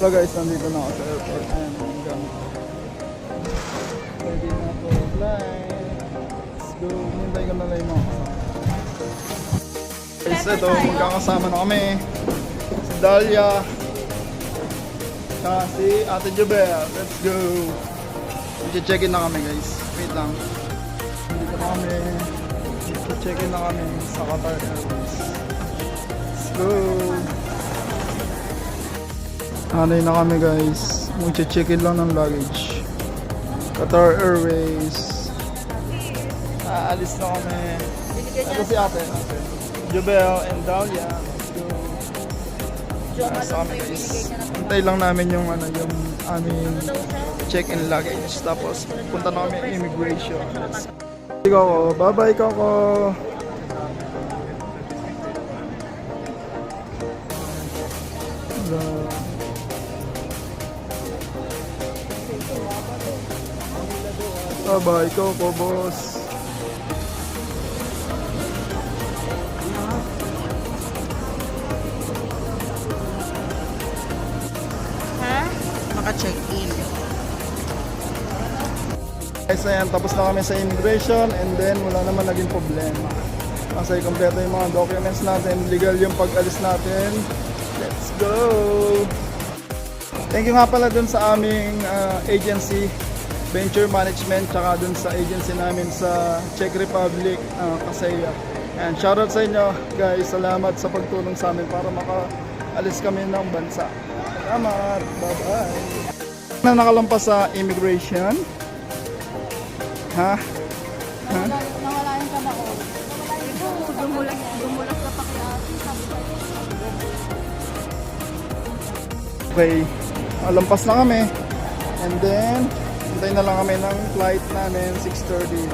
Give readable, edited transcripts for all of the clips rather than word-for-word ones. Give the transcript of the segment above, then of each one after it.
So guys, nandito na ako sa airport and hanggang ready na po flight. Let's go. Hintay ko na lang yung mga kasama. Guys, ito, magkakasama na kami. Si Dahlia. Tsaka si Ate Jobel. Let's go. I-check-in na kami guys. Wait lang. Dito na kami. I-check-in na kami sa Qatar Airways. Let's go. Hanay na kami guys. Mag-check-in lang ng luggage. Qatar Airways. Aalis na kami. Ito si Ate. Jobel and Dahlia. Let's go. Aalis na kami guys. Hintay lang namin yung yung aming check-in luggage. Tapos punta na kami immigration. Coco. Bye-bye Coco. Bye-bye Coco boss. Naka-check-in. Guys, ayan, tapos na kami sa immigration and then wala naman naging problema. Kasi kompleto yung mga documents natin, legal yung pag-alis natin. Let's go! Thank you nga pala dun sa aming agency, Venture Management, tsaka dun sa agency namin sa Czech Republic, Kaseya. And shoutout sa inyo guys, salamat sa pagtulong sa amin para makaalis kami ng bansa. Salamat! Bye-bye! Na nakalampas sa immigration. Ha? Nawala yung kamaon. Dumulas na pakiasi. Okay, lampas na kami. And then, hintay na lang kami ng flight namin, 6:30.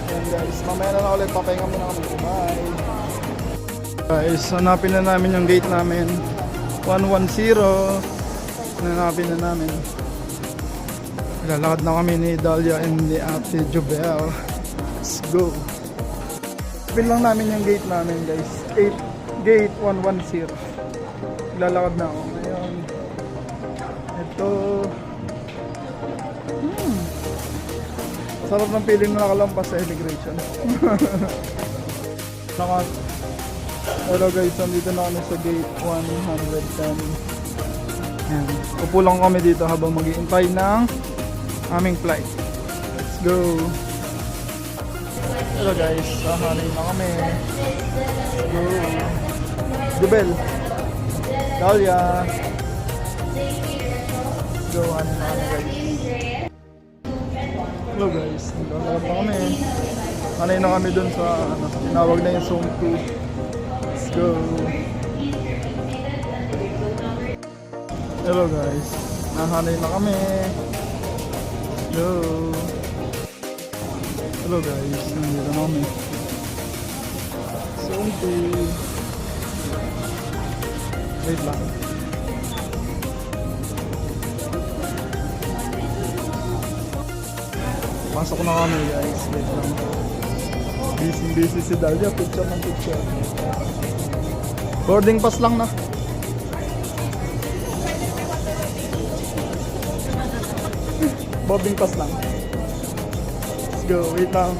And guys, mamaya na ulit, papahinga muna kami. Bye! Guys, hanapin na namin yung gate namin. 110. Hanapin na namin. Lalakad na kami ni Dahlia and ni Ate Jobel. Let's go. Hanapin lang namin yung gate namin guys. Gate 110. Lalakad na ako. Ngayon. Ito. Sarap ng feeling na nakalampas sa immigration. Hello guys, nandito na kami sa gate 110. Ayan. Upo lang kami dito habang mag-iintay ng aming flight. Let's go. Hello guys, sahanay na kami. Let's go. Jobel. Dahlia. Let's go, hanay na kami guys. Hello guys, naglalakad na kami. Hanay na kami dun sa tinawag na yung Zone 2. Let's go. Hello guys, nahanay na kami. Hello. Hello guys, nandito na kami. Zone 2. Wait lang. Pasok na kami guys, wait lang. Busy si Dahlia, picture ng picture. Boarding pass lang na. Boarding pass lang. Let's go, wait lang.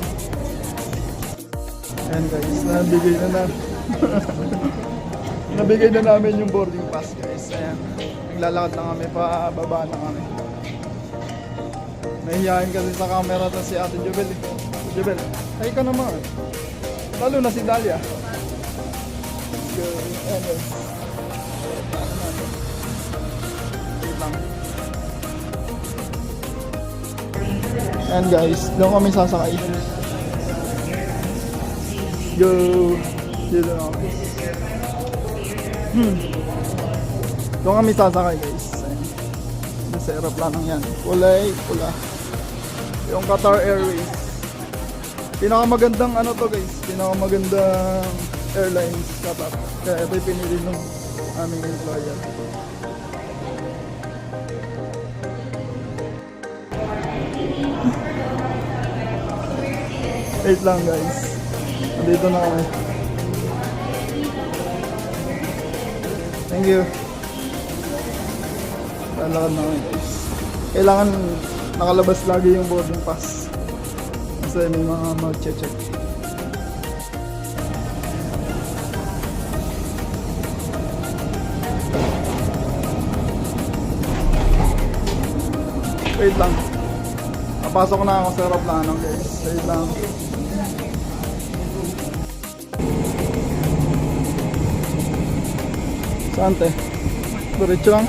Ayan guys, nabigay na nabigay na namin yung boarding pass guys. Ayan, naglalakad na kami, pababa na kami. Nahihayin kasi sa camera to si Ate Jobel eh. Ate Jobel, ay ka naman. Lalo na si Dahlia. Let's go. Ayan guys. Wait lang. Ayan guys, doon kami sasakay. Go. Dito na kami. Doon kami sasakay guys. Ayan. Nasa aeroplanong yan. Kulay, pula. Yung Qatar Airways. Pinakamagandang to guys. Pinakamagandang airlines Qatar. Kaya ito yung pinili ng aming employer. Wait lang guys. Dito na kami. Thank you. Lalakad na kami guys. Kailangan nakalabas lagi yung boarding pass. Kasi may mga mag-check. Wait lang. Napasok na ako sa aeroplano guys. Wait lang. Saan te? Diretso lang.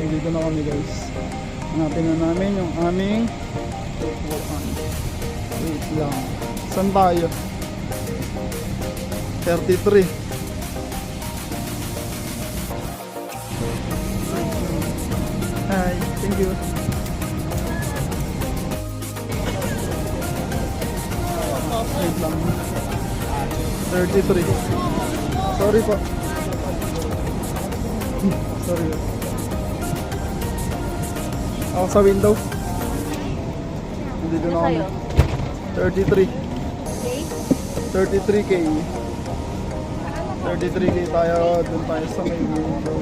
Dito na kami guys. Hanapin na namin yung aming upuan. Wait lang. Saan tayo? 33. Hi, thank you. Wait lang. 33. Sorry po. Sorry. Ako sa window. Nandito na kami. 33. 33K. 33K tayo. Doon tayo sa may window.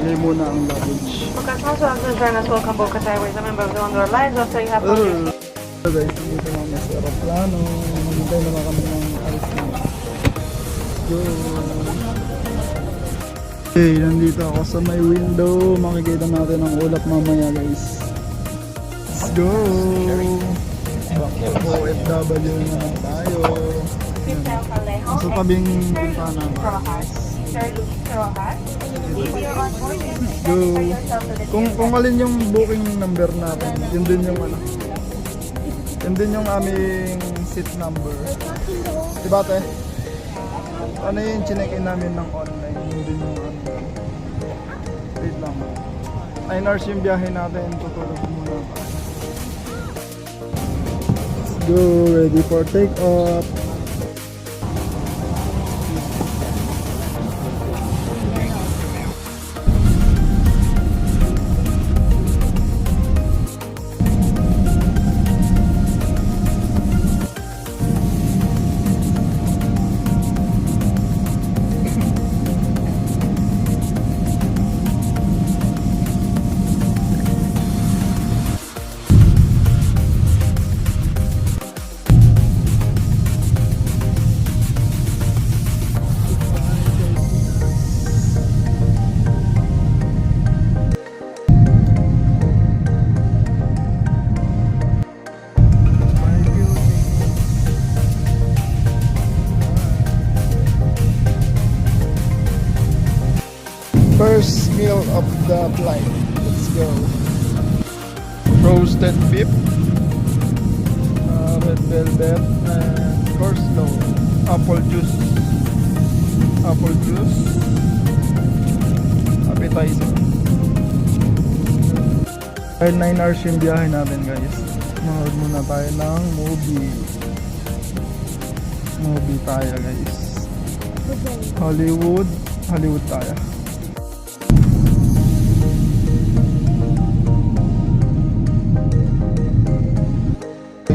Lagay muna ang luggage. Okay, also Jonas, welcome Boca Airways, a member of the Condor Lines. Also, you have Guys, nandito na kami sa aeroplano. Maghintay naman kami ng alis na. Go! Okay, nandito ako sa may window. Makikita natin ang ulap mamaya guys. Let's go! Back to OFW naman tayo. Sa tabing bintana naman. Go! Kung alin yung booking number natin, yun din yung ano. Yun din yung aming seat number. Diba te? Ano yung chinek-in namin ng online? Yun din yung ano. Wait lang. 9 hours yung biyahe natin. Tutulog muna pa. Let's go. Ready for take off. First meal of the flight. Let's go. Roasted beef, red velvet, and coleslaw. Apple juice. Appetizer. Ay 9 hours yung biyahe natin guys. Manood muna tayo ng movie. Movie tayo guys. Hollywood tayo.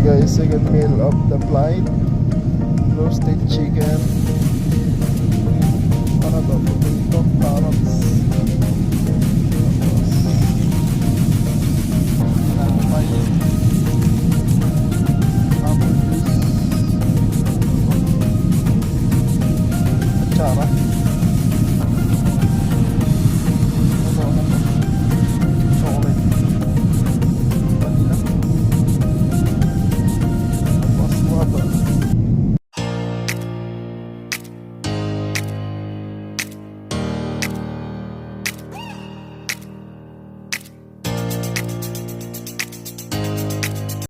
Guys, second meal of the flight, roasted chicken, ano to, potato, carrot,